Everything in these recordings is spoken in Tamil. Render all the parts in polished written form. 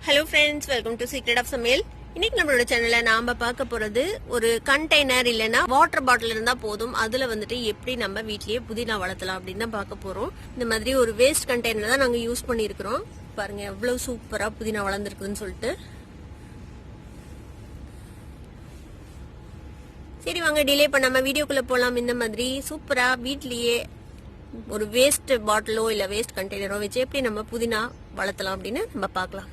Hello friends, welcome to secret of சமையல். இன்னைக்கு நம்மளோட சேனல்ல நாம பார்க்க போறது ஒரு கண்டெய்னர் இல்லைன்னா வாட்டர் பாட்டில் இருந்தா போதும், அதுல வந்துட்டு எப்படி நம்ம வீட்லயே புதினா வளர்த்தலாம் அப்படின்னு தான் பார்க்க போறோம். இந்த மாதிரி ஒரு வேஸ்ட் கண்டெய்னர் தான் நாங்க யூஸ் பண்ணிருக்கிறோம். பாருங்க எவ்வளவு சூப்பரா புதினா வளர்ந்துருக்குன்னு சொல்லிட்டு. சரி வாங்க டிலே பண்ணாம வீடியோக்குள்ள போலாம். இந்த மாதிரி சூப்பரா வீட்லயே ஒரு வேஸ்ட் பாட்டிலோ இல்ல வேஸ்ட் கண்டெய்னரோ வச்சு எப்படி நம்ம புதினா வளர்த்தலாம் அப்படின்னு நம்ம பார்க்கலாம்.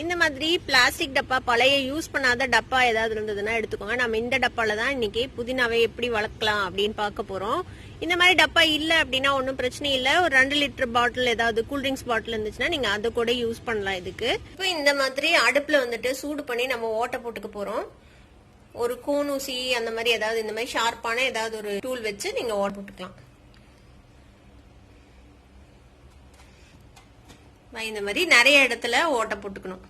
இந்த மாதிரி பிளாஸ்டிக் டப்பா, பழைய யூஸ் பண்ணாத டப்பா ஏதாவது இருந்ததுன்னா எடுத்துக்கோங்க. நம்ம இந்த டப்பால தான் இன்னைக்கு புதினாவை எப்படி வளர்க்கலாம் அப்படின்னு பார்க்க போறோம். இந்த மாதிரி டப்பா இல்ல அப்படின்னா ஒன்றும் பிரச்சனை இல்லை. ஒரு 2 லிட்டர் பாட்டில் ஏதாவது கூல்ட்ரிங்க்ஸ் பாட்டில் இருந்துச்சுன்னா நீங்க அதை கூட யூஸ் பண்ணலாம் இதுக்கு. இப்போ இந்த மாதிரி அடுப்புல வந்துட்டு சூடு பண்ணி நம்ம ஓட்டை போட்டுக்க போறோம். ஒரு கூன் ஊசி அந்த மாதிரி ஏதாவது இந்த மாதிரி ஷார்ப்பான ஏதாவது ஒரு டூல் வச்சு நீங்க ஓட்டை போட்டுக்கலாம். இந்த மாதிரி நிறைய இடத்துல ஓட்டை போட்டுக்கணும்.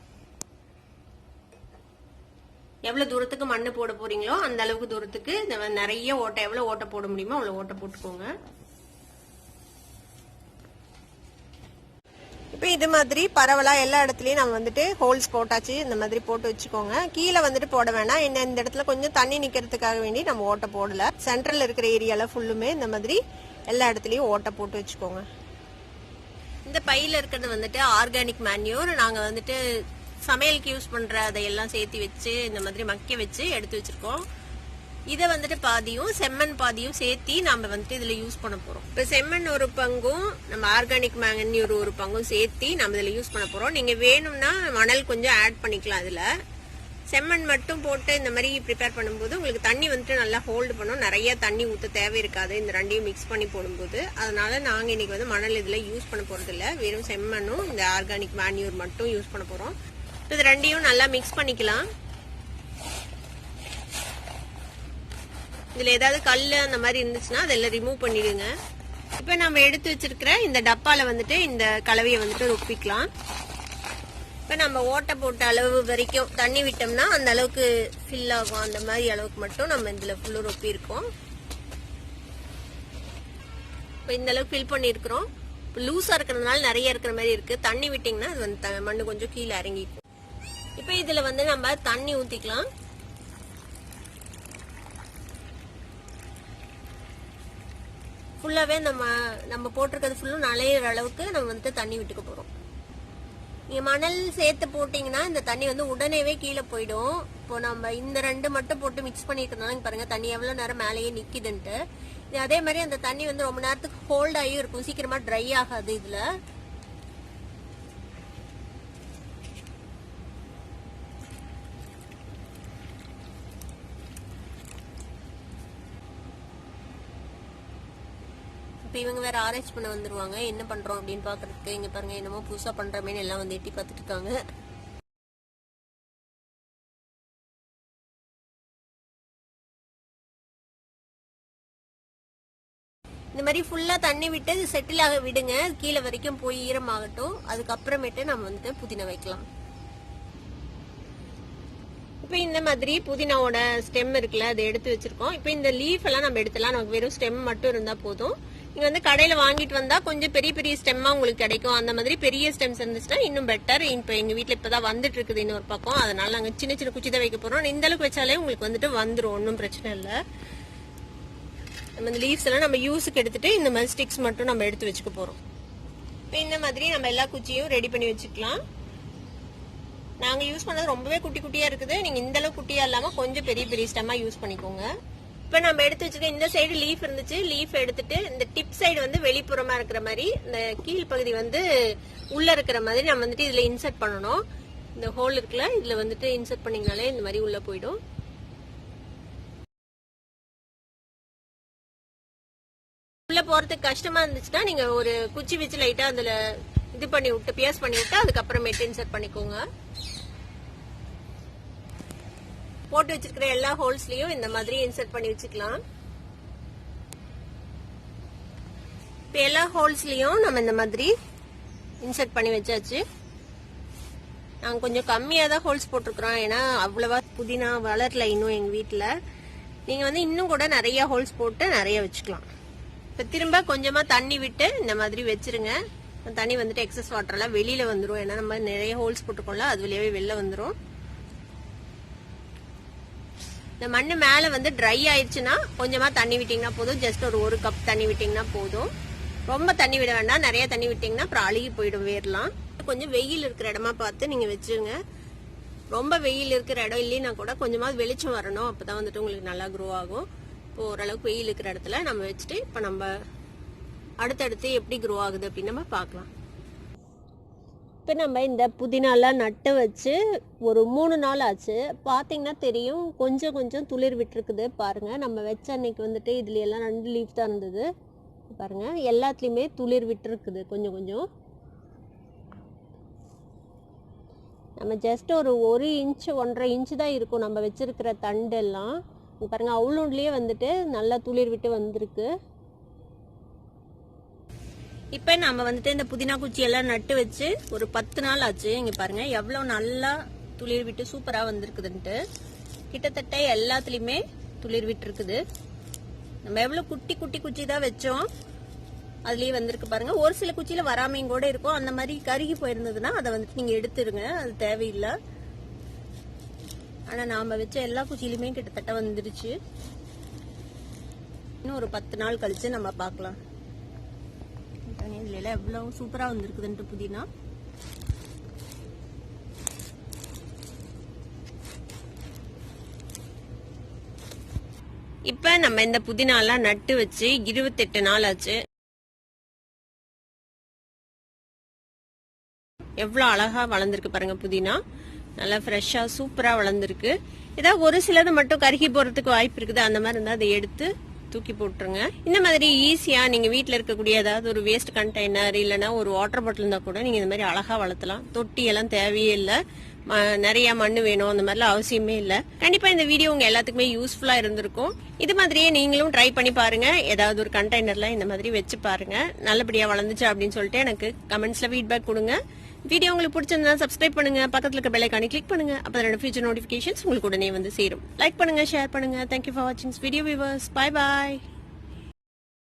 எவ்வளவு தூரத்துக்கு மண்ணு போட போறீங்களோ அந்த அளவுக்கு தூரத்துக்கு நிறைய ஓட்டை, எவ்வளவு ஓட்டை போட முடியுமோ அவ்வளவு ஓட்டை போட்டுக்கோங்க. இப்ப இது மாதிரி பரவலா எல்லா இடத்துலயும் நம்ம வந்துட்டு ஹோல்ஸ் போட்டாச்சு. இந்த மாதிரி போட்டு வச்சுக்கோங்க. கீழே வந்துட்டு போட வேணாம். இந்த இடத்துல கொஞ்சம் தண்ணி நிக்கிறதுக்காக வேண்டி நம்ம ஓட்டை போடல. சென்ட்ரல் இருக்கிற ஏரியால ஃபுல்லுமே இந்த மாதிரி எல்லா இடத்துலயும் ஓட்டை போட்டு வச்சுக்கோங்க. இந்த பையில இருக்கிறது வந்துட்டு ஆர்கானிக் மேன்யூர். நாங்க வந்துட்டு சமையலுக்கு யூஸ் பண்ற அதையெல்லாம் சேர்த்து வச்சு இந்த மாதிரி மக்க வச்சு எடுத்து வச்சிருக்கோம். இதை வந்துட்டு பாதியும் செம்மண் பாதியும் சேர்த்தி நாம வந்துட்டு இதுல யூஸ் பண்ண போறோம். இப்ப செம்மண் ஒரு பங்கும் நம்ம ஆர்கானிக் மேன்யூர் ஒரு பங்கும் சேர்த்தி நம்ம இதுல யூஸ் பண்ண போறோம். நீங்க வேணும்னா மணல் கொஞ்சம் ஆட் பண்ணிக்கலாம். இதுல செம்மண் மட்டும் போட்டு இந்த மாதிரி ப்ரிப்பேர் பண்ணும்போது உங்களுக்கு தண்ணி வந்துட்டு நல்லா ஹோல்டு பண்ணும். நிறைய தண்ணி ஊற்ற தேவை இருக்காது இந்த ரெண்டையும் மிக்ஸ் பண்ணி போடும்போது. அதனால நாங்கள் இன்னைக்கு வந்து மணல் இதில் யூஸ் பண்ண போறது இல்லை. வெறும் செம்மண்ணும் இந்த ஆர்கானிக் மேன்யூர் மட்டும் யூஸ் பண்ண போறோம். இது ரெண்டையும் நல்லா மிக்ஸ் பண்ணிக்கலாம். இதுல ஏதாவது கல் அந்த மாதிரி இருந்துச்சுன்னா அதெல்லாம் ரிமூவ் பண்ணிடுங்க. இப்ப நம்ம எடுத்து வச்சிருக்கிற இந்த டப்பால வந்துட்டு இந்த கலவையை வந்துட்டு ரொப்பிக்கலாம். இப்ப நம்ம ஓட்டை போட்ட அளவு வரைக்கும் தண்ணி விட்டோம்னா அந்த அளவுக்கு ஃபில் ஆகும். அந்த மாதிரி அளவுக்கு மட்டும் நம்ம இதுல ஃபுல்லு ரொப்பி இருக்கோம். இப்ப இந்த அளவுக்கு ஃபில் பண்ணிருக்கிறோம். லூஸா இருக்கிறதுனால நிறைய இருக்கிற மாதிரி இருக்கு. தண்ணி விட்டீங்கன்னா அது வந்து மண்ணு கொஞ்சம் கீழே இறங்கிக்கும். இப்ப இதுல வந்து நம்ம தண்ணி ஊத்திக்கலாம். ஃபுல்லாவே நம்ம போட்டிருக்கிறது ஃபுல்லும் நனையிற அளவுக்கு நம்ம வந்து தண்ணி விட்டுக்க போறோம். நீங்க மணல் சேர்த்து போட்டீங்கன்னா இந்த தண்ணி வந்து உடனேவே கீழே போயிடும். இப்போ நம்ம இந்த 2 மட்டும் போட்டு மிக்ஸ் பண்ணிருக்கனால பாருங்க தண்ணி எவ்வளவு நேரம் மேலேயே நிக்குதுன்ட்டு. அதே மாதிரி அந்த தண்ணி வந்து ரொம்ப நேரத்துக்கு ஹோல்ட் ஆகி இருக்கும், சீக்கிரமா ட்ரை ஆகாது. இதுல இவங்க வேற ஆரேஞ்ச் பண்ண வந்துருவாங்க. என்ன பண்றோம் அப்படின்னு பாக்குறதுக்கு. இங்க பாருங்க என்னமோ புதுசா பண்றமே எல்லாம் வந்து எட்டி பார்த்துட்டு இருக்காங்க. இந்த மாதிரி ஃபுல்லா தண்ணி விட்டு செட்டில் ஆக விடுங்க. கீழே வரைக்கும் போய் ஈரமாகட்டும். அதுக்கப்புறமேட்டு நம்ம வந்துட்டு புதினா வைக்கலாம். இப்ப இந்த மாதிரி புதினாவோட ஸ்டெம் இருக்குல்ல, அதை எடுத்து வச்சிருக்கோம். இப்ப இந்த லீஃப் எல்லாம் நம்ம எடுத்துலாம். நமக்கு வெறும் ஸ்டெம் மட்டும் இருந்தா போதும். நீங்க வந்து கடையில வாங்கிட்டு வந்தா கொஞ்சம் பெரிய பெரிய ஸ்டெம்மா உங்களுக்கு கிடைக்கும். அந்த மாதிரி பெரிய ஸ்டெம்ஸ் இருந்துச்சுன்னா இன்னும் பெட்டர். இப்ப எங்க வீட்டுல இப்பதான் வந்துட்டு இருக்குது இன்னொரு பக்கம். அதனால நாங்க சின்ன சின்ன குச்சி தான் வைக்க போறோம். இந்த அளவுக்கு வச்சாலே உங்களுக்கு வந்துட்டு வந்துடும், ஒன்னும் பிரச்சனை இல்ல. நம்ம இந்த லீவ்ஸ் எல்லாம் நம்ம யூஸுக்கு எடுத்துட்டு இந்த மாதிரி ஸ்டிக்ஸ் மட்டும் நம்ம எடுத்து வச்சுக்க போறோம். இப்ப இந்த மாதிரி நம்ம எல்லா குச்சியும் ரெடி பண்ணி வச்சுக்கலாம். நாங்க யூஸ் பண்ணது ரொம்பவே குட்டி குட்டியா இருக்குது. நீங்க இந்த அளவுக்கு குட்டியா இல்லாம கொஞ்சம் பெரிய பெரிய ஸ்டெம்மா யூஸ் பண்ணிக்கோங்க. இப்ப நம்ம எடுத்து வச்சிருக்க இந்த சைடு லீஃப் இருந்துச்சு. லீஃப் எடுத்துட்டு இந்த டிப் சைடு வந்து வெளிப்புறமா இருக்கிற மாதிரி, இந்த கீழ் பகுதி வந்து உள்ள இருக்கிற மாதிரி நம்ம வந்துட்டு இதுல இன்சர்ட் பண்ணணும். இந்த ஹோல் இருக்குல்ல, இதுல வந்துட்டு இன்சர்ட் பண்ணீங்கனாலே இந்த மாதிரி உள்ள போயிடும். உள்ள போறதுக்கு கஷ்டமா இருந்துச்சுன்னா நீங்க ஒரு குச்சி வச்சு லைட்டா அதுல இது பண்ணி விட்டு பியர்ஸ் பண்ணி விட்டு அதுக்கப்புறமேட்டு இன்சர்ட் பண்ணிக்கோங்க. போட்டு வச்சிருக்கிற எல்லா ஹோல்ஸ்லயும் இந்த மாதிரி இன்சர்ட் பண்ணி வச்சுக்கலாம். இப்ப எல்லா ஹோல்ஸ்லயும் நம்ம இந்த மாதிரி இன்சர்ட் பண்ணி வச்சாச்சு. நாங்க கொஞ்சம் கம்மியா தான் ஹோல்ஸ் போட்டிருக்கிறோம். ஏன்னா அவ்வளவா புதினா வளரல இன்னும் எங்க வீட்டுல. நீங்க வந்து இன்னும் கூட நிறைய ஹோல்ஸ் போட்டு நிறைய வச்சுக்கலாம். இப்ப திரும்ப கொஞ்சமா தண்ணி விட்டு இந்த மாதிரி வச்சிருங்க. தண்ணி வந்துட்டு எக்ஸஸ் வாட்டர் எல்லாம் வெளியில வந்துடும். ஏன்னா நம்ம நிறைய ஹோல்ஸ் போட்டுக்கோம்ல, அது வழியாவே வெளில வந்துடும். இந்த மண்ணு மேல வந்து ட்ரை ஆயிடுச்சுன்னா கொஞ்சமா தண்ணி விட்டீங்கன்னா போதும். ஜஸ்ட் ஒரு கப் தண்ணி விட்டீங்கன்னா போதும். ரொம்ப தண்ணி விட வேண்டாம். நிறைய தண்ணி விட்டீங்கன்னா அப்புறம் அழுகி போயிடும் வேர்லாம். கொஞ்சம் வெயில் இருக்கிற இடமா பார்த்து நீங்க வச்சுருங்க. ரொம்ப வெயில் இருக்கிற இடம் இல்லைன்னா கூட கொஞ்சமாவது வெளிச்சம் வரணும். அப்பதான் வந்துட்டு உங்களுக்கு நல்லா க்ரோ ஆகும். இப்போ ஓரளவுக்கு வெயில் இருக்கிற இடத்துல நம்ம வச்சுட்டு இப்போ நம்ம அடுத்தடுத்து எப்படி க்ரோ ஆகுது அப்படின்னு நம்ம பார்க்கலாம். இப்போ நம்ம இந்த புதினாலாம் நட்டு வச்சு ஒரு 3 நாள் ஆச்சு. பார்த்தீங்கன்னா தெரியும் கொஞ்சம் கொஞ்சம் துளிர் விட்டுருக்குது பாருங்கள். நம்ம வச்ச அன்னைக்கு வந்துட்டு இதுல எல்லாம் 2 லீஃப் தான் இருந்தது பாருங்கள். எல்லாத்துலேயுமே துளிர் விட்டுருக்குது கொஞ்சம் கொஞ்சம். நம்ம ஜஸ்ட் ஒரு இன்ச்சு 1.5 இன்ச்சு தான் இருக்கும் நம்ம வச்சிருக்கிற தண்டெல்லாம். பாருங்கள் அவ்வளோன்லேயே வந்துட்டு நல்லா துளிர் விட்டு வந்திருக்கு. இப்போ நம்ம வந்துட்டு இந்த புதினா குச்சி எல்லாம் நட்டு வச்சு ஒரு 10 நாள் ஆச்சு. இங்கே பாருங்க எவ்வளோ நல்லா துளிர் விட்டு சூப்பராக வந்திருக்குதுன்ட்டு. கிட்டத்தட்ட எல்லாத்துலேயுமே துளிர் விட்டு இருக்குது. நம்ம எவ்வளோ குட்டி குட்டி குச்சி தான் வச்சோம் அதுலேயே வந்திருக்கு பாருங்க. ஒரு சில குச்சியில வராமையும் கூட இருக்கும். அந்த மாதிரி கருகி போயிருந்ததுன்னா அதை வந்துட்டு நீங்கள் எடுத்துருங்க, அது தேவையில்லை. ஆனால் நாம் வச்ச எல்லா குச்சியிலுமே கிட்டத்தட்ட வந்துருச்சு. இன்னும் ஒரு 10 நாள் கழிச்சு நம்ம பார்க்கலாம். இதுல எல்லாம் எவ்வளவு சூப்பரா வந்திருக்குதுன்ட்டு புதினா. இப்ப நம்ம இந்த புதினா எல்லாம் நட்டு வச்சு 28 நாள் ஆச்சு. எவ்வளவு அழகா வளர்ந்துருக்கு பாருங்க. புதினா நல்லா ஃப்ரெஷ்ஷா சூப்பரா வளர்ந்துருக்கு. ஏதாவது ஒரு சிலது மட்டும் கருகி போறதுக்கு வாய்ப்பு இருக்குது. அந்த மாதிரி இருந்தா அதை எடுத்து தூக்கி போட்டுருங்க. இந்த மாதிரி ஈஸியா நீங்க வீட்டுல இருக்கக்கூடிய ஏதாவது ஒரு வேஸ்ட் கண்டெய்னர் இல்லைன்னா ஒரு வாட்டர் பாட்டில் இருந்தா கூட நீங்க இந்த மாதிரி அழகா வளர்த்தலாம். தொட்டி எல்லாம் தேவையே இல்லை. நிறைய மண்ணு வேணும் அந்த மாதிரிலாம் அவசியமே இல்லை. கண்டிப்பா இந்த வீடியோ உங்க எல்லாத்துக்குமே யூஸ்ஃபுல்லா இருந்திருக்கும். இது மாதிரியே நீங்களும் ட்ரை பண்ணி பாருங்க. ஏதாவது ஒரு கண்டெய்னர்ல இந்த மாதிரி வச்சு பாருங்க. நல்லபடியா வளர்ந்துச்சு அப்படின்னு சொல்லிட்டு எனக்கு கமெண்ட்ஸ்ல ஃபீட்பேக் கொடுங்க. வீடியோ உங்களுக்கு பிடிச்சிருந்தா சப்ஸ்கிரைப் பண்ணுங்க, பக்கத்துல இருக்க பெல் ஐகானை கிளிக் பண்ணுங்க. அப்பதான் ஃபியூச்சர் நோட்டிபிகேஷன்ஸ் உங்களுக்கு உடனே வந்து சேரும். லைக் பண்ணுங்க, ஷேர் பண்ணுங்க. தேங்க்யூ ஃபார் வாட்சிங் வீடியோ வியூவர்ஸ். Bye bye.